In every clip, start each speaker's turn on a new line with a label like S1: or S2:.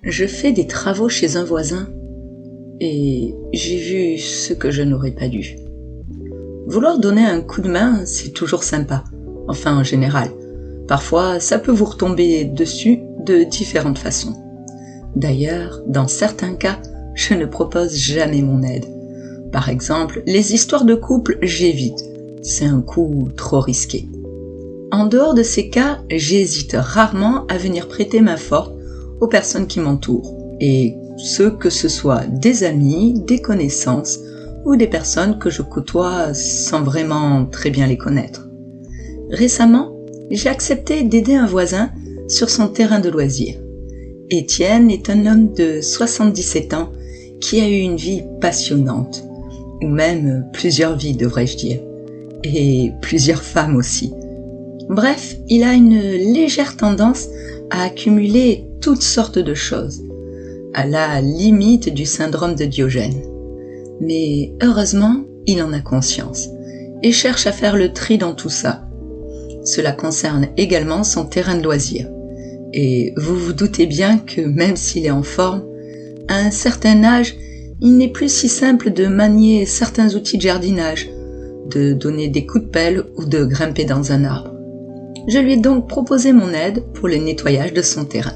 S1: Je fais des travaux chez un voisin et j'ai vu ce que je n'aurais pas dû. Vouloir donner un coup de main, c'est toujours sympa, enfin en général. Parfois, ça peut vous retomber dessus de différentes façons. D'ailleurs, dans certains cas, je ne propose jamais mon aide. Par exemple, les histoires de couple, j'évite. C'est un coup trop risqué. En dehors de ces cas, j'hésite rarement à venir prêter main forte aux personnes qui m'entourent. Et que ce soit des amis, des connaissances ou des personnes que je côtoie sans vraiment très bien les connaître. Récemment, j'ai accepté d'aider un voisin sur son terrain de loisirs. Étienne est un homme de 77 ans qui a eu une vie passionnante, ou même plusieurs vies devrais-je dire, et plusieurs femmes aussi. Bref, il a une légère tendance à accumuler toutes sortes de choses, à la limite du syndrome de Diogène. Mais heureusement, il en a conscience et cherche à faire le tri dans tout ça. Cela concerne également son terrain de loisirs. Et vous vous doutez bien que même s'il est en forme, à un certain âge, il n'est plus si simple de manier certains outils de jardinage, de donner des coups de pelle ou de grimper dans un arbre. Je lui ai donc proposé mon aide pour le nettoyage de son terrain.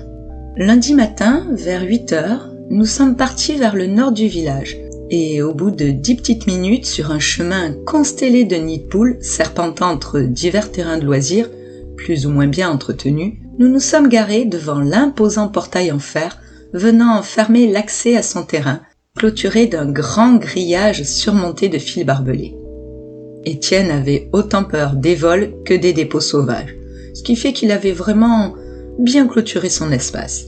S1: Lundi matin, vers 8h, nous sommes partis vers le nord du village. Et au bout de 10 petites minutes, sur un chemin constellé de nids de poules serpentant entre divers terrains de loisirs, plus ou moins bien entretenus, nous nous sommes garés devant l'imposant portail en fer venant fermer l'accès à son terrain, clôturé d'un grand grillage surmonté de fils barbelés. Étienne avait autant peur des vols que des dépôts sauvages, ce qui fait qu'il avait vraiment bien clôturé son espace.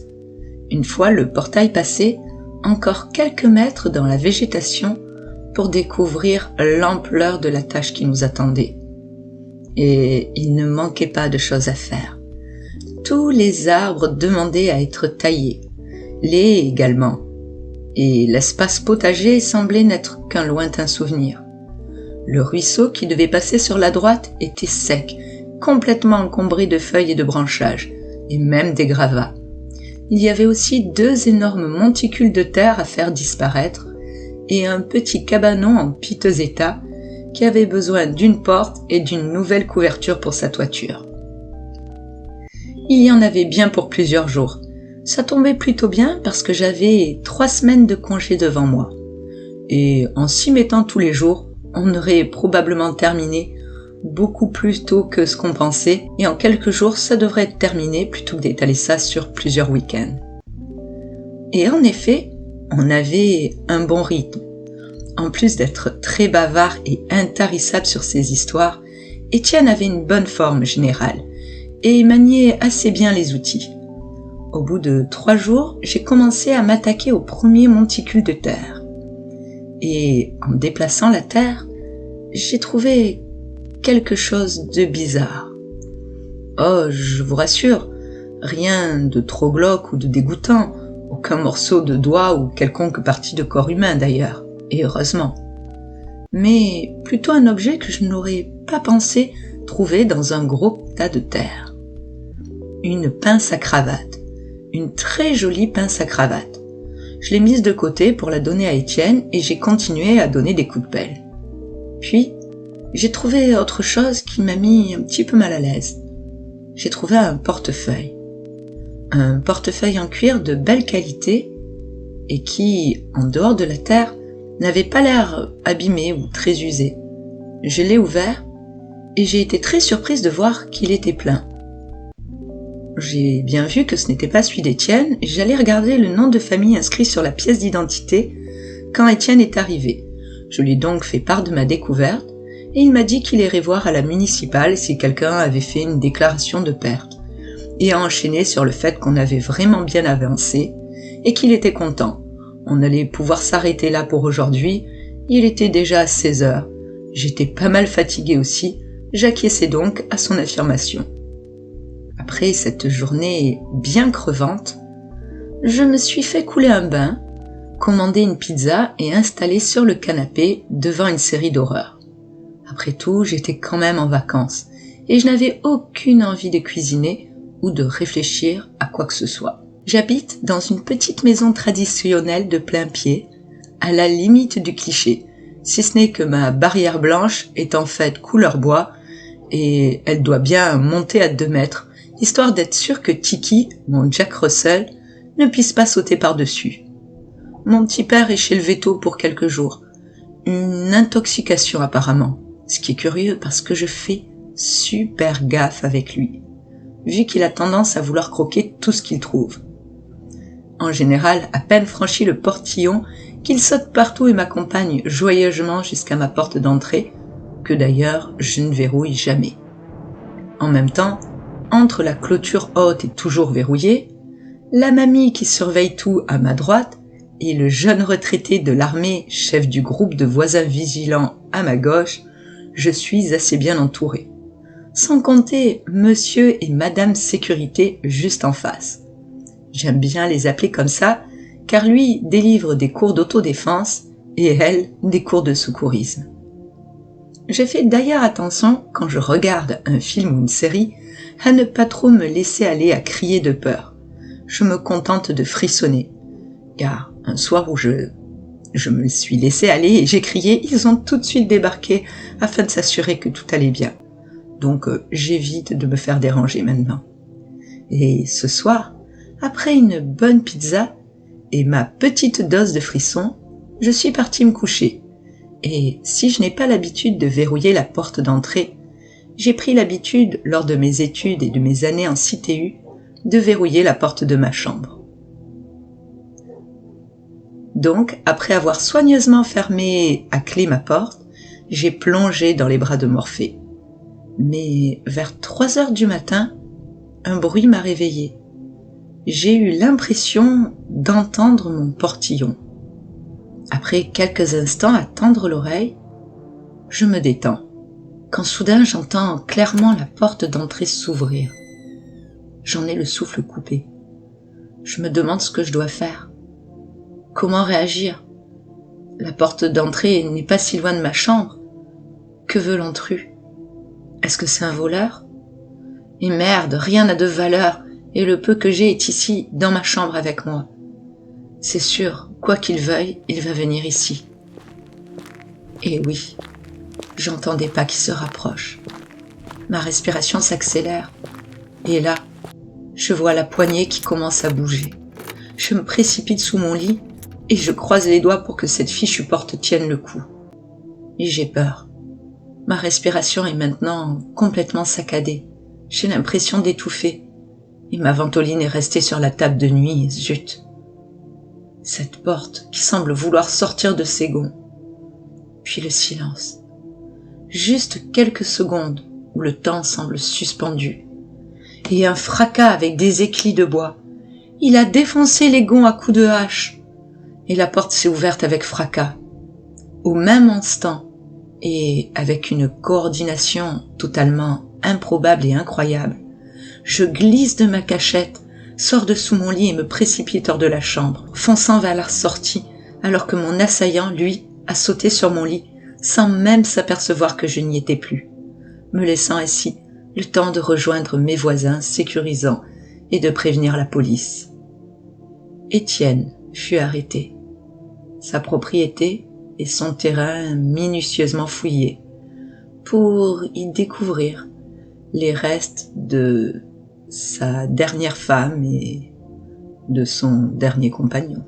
S1: Une fois le portail passé, encore quelques mètres dans la végétation pour découvrir l'ampleur de la tâche qui nous attendait. Et il ne manquait pas de choses à faire. Tous les arbres demandaient à être taillés, les haies également, et l'espace potager semblait n'être qu'un lointain souvenir. Le ruisseau qui devait passer sur la droite était sec, complètement encombré de feuilles et de branchages, et même des gravats. Il y avait aussi 2 énormes monticules de terre à faire disparaître et un petit cabanon en piteux état qui avait besoin d'une porte et d'une nouvelle couverture pour sa toiture. Il y en avait bien pour plusieurs jours. Ça tombait plutôt bien parce que j'avais 3 semaines de congé devant moi. Et en s'y mettant tous les jours, on aurait probablement terminé beaucoup plus tôt que ce qu'on pensait, et en quelques jours ça devrait être terminé plutôt que d'étaler ça sur plusieurs week-ends. Et en effet, on avait un bon rythme. En plus d'être très bavard et intarissable sur ses histoires, Étienne avait une bonne forme générale et maniait assez bien les outils. Au bout de 3 jours, j'ai commencé à m'attaquer au premier monticule de terre. Et en déplaçant la terre, j'ai trouvé quelque chose de bizarre. Oh, je vous rassure, rien de trop glauque ou de dégoûtant, aucun morceau de doigt ou quelconque partie de corps humain d'ailleurs, et heureusement. Mais plutôt un objet que je n'aurais pas pensé trouver dans un gros tas de terre. Une pince à cravate, une très jolie pince à cravate. Je l'ai mise de côté pour la donner à Étienne et j'ai continué à donner des coups de pelle. Puis, j'ai trouvé autre chose qui m'a mis un petit peu mal à l'aise. J'ai trouvé un portefeuille. Un portefeuille en cuir de belle qualité et qui, en dehors de la terre, n'avait pas l'air abîmé ou très usé. Je l'ai ouvert et j'ai été très surprise de voir qu'il était plein. J'ai bien vu que ce n'était pas celui d'Étienne et j'allais regarder le nom de famille inscrit sur la pièce d'identité quand Étienne est arrivé. Je lui ai donc fait part de ma découverte et il m'a dit qu'il irait voir à la municipale si quelqu'un avait fait une déclaration de perte, et a enchaîné sur le fait qu'on avait vraiment bien avancé et qu'il était content. On allait pouvoir s'arrêter là pour aujourd'hui, il était déjà 16h. J'étais pas mal fatiguée aussi, j'acquiesçais donc à son affirmation. Après cette journée bien crevante, je me suis fait couler un bain, commandé une pizza et installé sur le canapé devant une série d'horreurs. Après tout, j'étais quand même en vacances et je n'avais aucune envie de cuisiner ou de réfléchir à quoi que ce soit. J'habite dans une petite maison traditionnelle de plain-pied, à la limite du cliché, si ce n'est que ma barrière blanche est en fait couleur bois et elle doit bien monter à 2 mètres, histoire d'être sûr que Tiki, mon Jack Russell, ne puisse pas sauter par-dessus. Mon petit père est chez le veto pour quelques jours. Une intoxication apparemment, ce qui est curieux parce que je fais super gaffe avec lui, vu qu'il a tendance à vouloir croquer tout ce qu'il trouve. En général, à peine franchi le portillon, qu'il saute partout et m'accompagne joyeusement jusqu'à ma porte d'entrée, que d'ailleurs je ne verrouille jamais. En même temps, entre la clôture haute et toujours verrouillée, la mamie qui surveille tout à ma droite et le jeune retraité de l'armée, chef du groupe de voisins vigilants à ma gauche, je suis assez bien entouré. Sans compter monsieur et madame sécurité juste en face. J'aime bien les appeler comme ça, car lui délivre des cours d'autodéfense et elle des cours de secourisme. Je fais d'ailleurs attention, quand je regarde un film ou une série, à ne pas trop me laisser aller à crier de peur. Je me contente de frissonner, car un soir où je me suis laissé aller et j'ai crié, ils ont tout de suite débarqué afin de s'assurer que tout allait bien. Donc j'évite de me faire déranger maintenant. Et ce soir, après une bonne pizza et ma petite dose de frissons, je suis partie me coucher. Et si je n'ai pas l'habitude de verrouiller la porte d'entrée, j'ai pris l'habitude, lors de mes études et de mes années en CTU, de verrouiller la porte de ma chambre. Donc, après avoir soigneusement fermé à clé ma porte, j'ai plongé dans les bras de Morphée. Mais vers 3 heures du matin, un bruit m'a réveillée. J'ai eu l'impression d'entendre mon portillon. Après quelques instants à tendre l'oreille, je me détends, quand soudain j'entends clairement la porte d'entrée s'ouvrir. J'en ai le souffle coupé. Je me demande ce que je dois faire. Comment réagir? La porte d'entrée n'est pas si loin de ma chambre. Que veut l'intrus? Est-ce que c'est un voleur? Et merde, rien n'a de valeur, et le peu que j'ai est ici, dans ma chambre avec moi. C'est sûr, quoi qu'il veuille, il va venir ici. Et oui, j'entends des pas qui se rapprochent. Ma respiration s'accélère. Et là, je vois la poignée qui commence à bouger. Je me précipite sous mon lit et je croise les doigts pour que cette fichue porte tienne le coup. Et j'ai peur. Ma respiration est maintenant complètement saccadée. J'ai l'impression d'étouffer. Et ma ventoline est restée sur la table de nuit, zut. Cette porte qui semble vouloir sortir de ses gonds. Puis le silence. Juste quelques secondes où le temps semble suspendu. Et un fracas avec des éclis de bois. Il a défoncé les gonds à coups de hache. Et la porte s'est ouverte avec fracas. Au même instant, et avec une coordination totalement improbable et incroyable, je glisse de ma cachette, sors de sous mon lit et me précipite hors de la chambre, fonçant vers la sortie, alors que mon assaillant, lui, a sauté sur mon lit, sans même s'apercevoir que je n'y étais plus, me laissant ainsi le temps de rejoindre mes voisins sécurisants et de prévenir la police. Étienne fut arrêté. Sa propriété et son terrain minutieusement fouillés, pour y découvrir les restes de sa dernière femme et de son dernier compagnon.